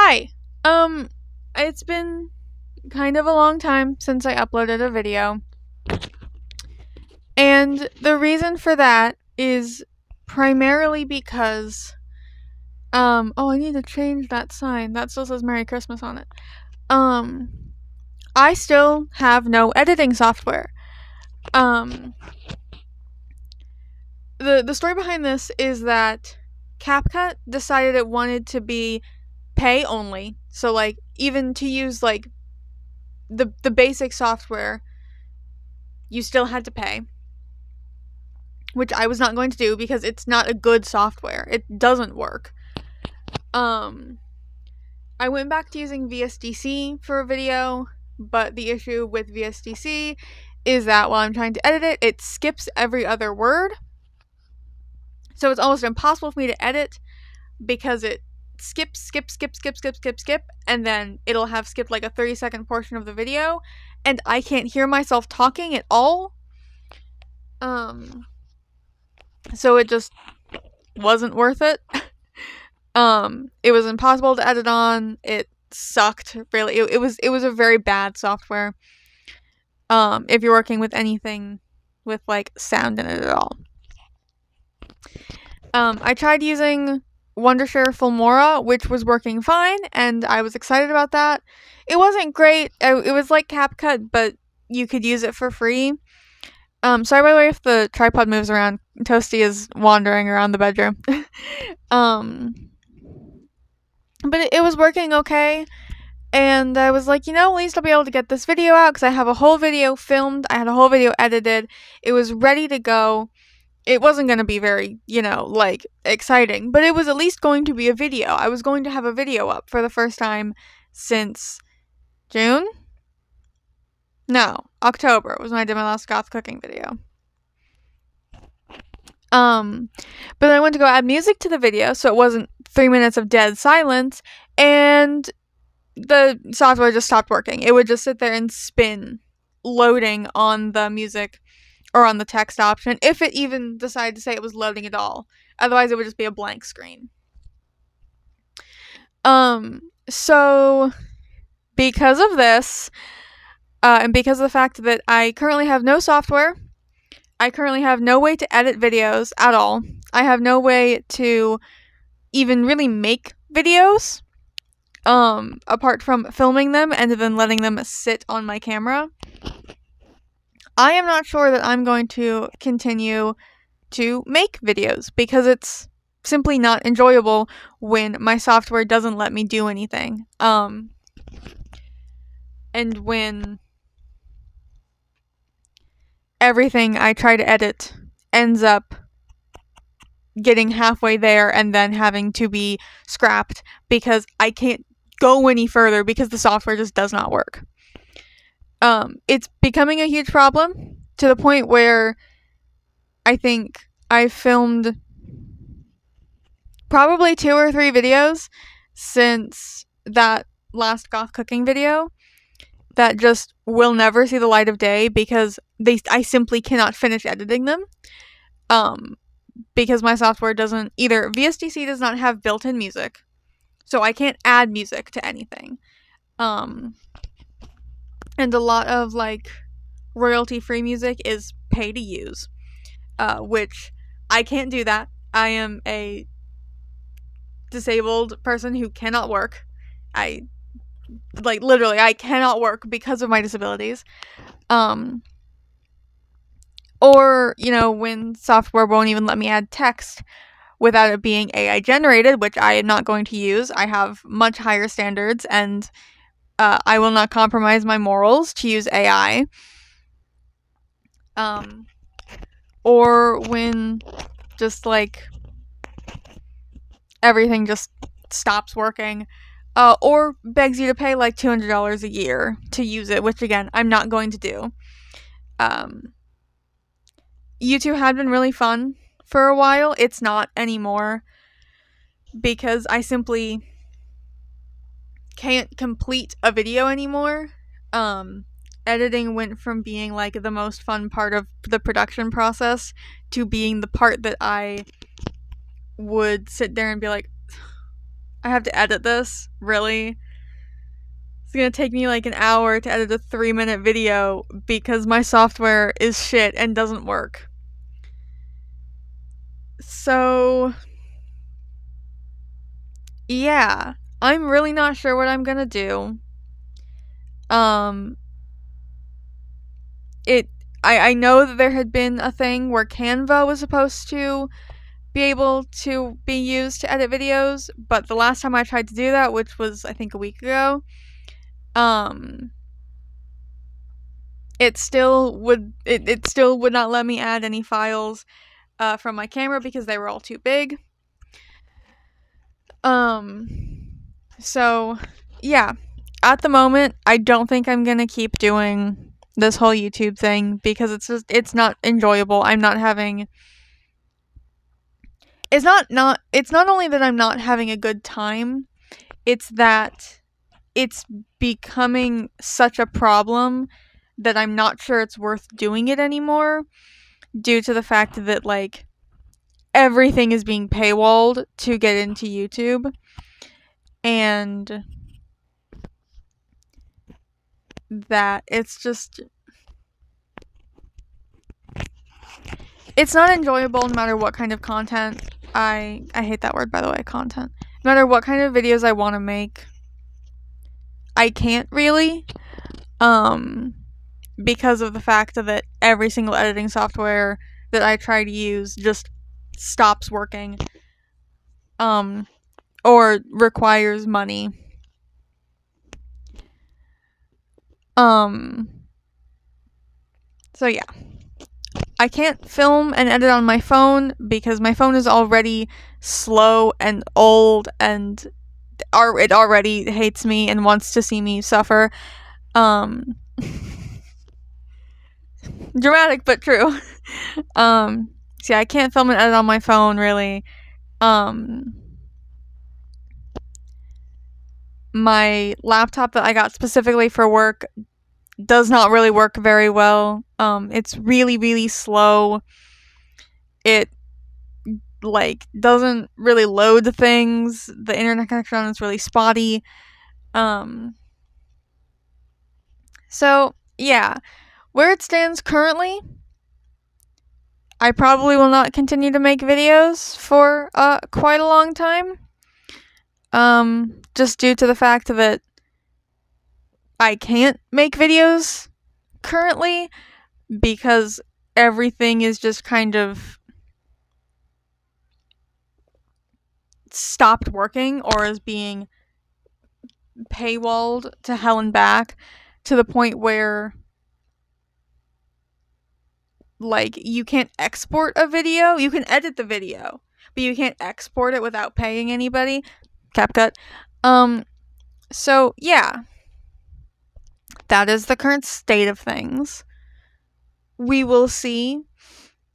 Hi. Um, it's been kind of a long time since I uploaded a video. And the reason for that is primarily because I need to change that sign. That still says Merry Christmas on it. Um, I still have no editing software. Um, the story behind this is that CapCut decided it wanted to be pay only. So like even to use like the basic software you still had to pay, which I was not going to do because it's not a good software. It doesn't work. I went back to using VSDC for a video, but the issue with VSDC is that while I'm trying to edit it, it skips every other word. So it's almost impossible for me to edit because it skip, and then it'll have skipped like a 30-second portion of the video, and I can't hear myself talking at all. So it just wasn't worth it. It was impossible to edit on. It sucked, really. It was a very bad software. If you're working with anything with like sound in it at all. I tried using Wondershare Filmora, which was working fine, and I was excited about that. It wasn't great. It was like CapCut, but you could use it for free. Sorry by the way if the tripod moves around. Toasty is wandering around the bedroom. But it was working okay, and I was like, at least I'll be able to get this video out because I have a whole video filmed. I had a whole video edited. It was ready to go. It wasn't going to be very, exciting, but it was at least going to be a video. I was going to have a video up for the first time since June? No, October was when I did my last goth cooking video. But then I went to go add music to the video, so it wasn't 3 minutes of dead silence, and the software just stopped working. It would just sit there and spin, loading on the music or on the text option, if it even decided to say it was loading at all. Otherwise, it would just be a blank screen. So because of this, and because of the fact that I currently have no software, I currently have no way to edit videos at all. I have no way to even really make videos, apart from filming them and then letting them sit on my camera. I am not sure that I'm going to continue to make videos because it's simply not enjoyable when my software doesn't let me do anything. And when everything I try to edit ends up getting halfway there and then having to be scrapped because I can't go any further because the software just does not work. It's becoming a huge problem to the point where I think I've filmed probably 2 or 3 videos since that last goth cooking video that just will never see the light of day because I simply cannot finish editing them. Because my software doesn't either. VSDC does not have built-in music, so I can't add music to anything. And a lot of royalty-free music is pay to use, which I can't do that. I am a disabled person who cannot work. Literally, I cannot work because of my disabilities. Or, when software won't even let me add text without it being AI generated, which I am not going to use. I have much higher standards, and I will not compromise my morals to use AI. Or when just everything just stops working, or begs you to pay $200 a year to use it, which again, I'm not going to do. YouTube had been really fun for a while. It's not anymore because I simply can't complete a video anymore. Editing went from being the most fun part of the production process to being the part that I would sit there and be like, I have to edit this, really? It's gonna take me like an hour to edit a 3-minute video because my software is shit and doesn't work. So, yeah, I'm really not sure what I'm gonna do. Um, I know that there had been a thing where Canva was supposed to be able to be used to edit videos, but the last time I tried to do that, which was I think a week ago, it still would not let me add any files from my camera because they were all too big. So yeah, at the moment I don't think I'm gonna keep doing this whole YouTube thing because it's not enjoyable. I'm not having it's not only that I'm not having a good time, it's that it's becoming such a problem that I'm not sure it's worth doing it anymore due to the fact that like everything is being paywalled to get into YouTube, and that it's not enjoyable no matter what kind of content I hate that word, by the way, content. No matter what kind of videos I want to make, I can't really because of the fact that every single editing software that I try to use just stops working or requires money. So yeah. I can't film and edit on my phone because my phone is already slow and old and it already hates me and wants to see me suffer. Dramatic but true. So yeah, I can't film and edit on my phone really. My laptop that I got specifically for work does not really work very well. It's really, really slow. It like doesn't really load things. The internet connection on is really spotty. So yeah, where it stands currently, I probably will not continue to make videos for quite a long time. Just due to the fact that I can't make videos currently because everything is just kind of stopped working or is being paywalled to hell and back to the point where like you can't export a video. You can edit the video, but you can't export it without paying anybody. CapCut. So yeah, that is the current state of things. We will see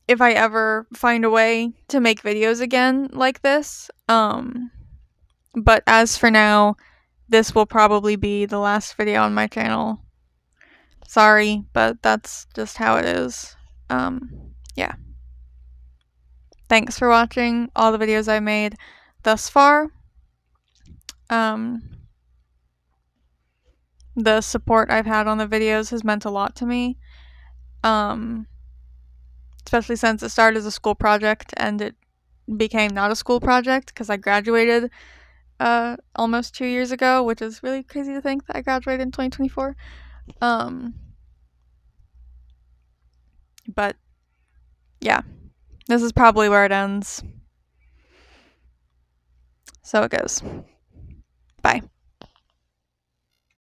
if I ever find a way to make videos again like this. But as for now, this will probably be the last video on my channel. Sorry, but that's just how it is. Yeah. Thanks for watching all the videos I made thus far. The support I've had on the videos has meant a lot to me. Especially since it started as a school project and it became not a school project because I graduated almost 2 years ago, which is really crazy to think that I graduated in 2024. But yeah, this is probably where it ends. So it goes.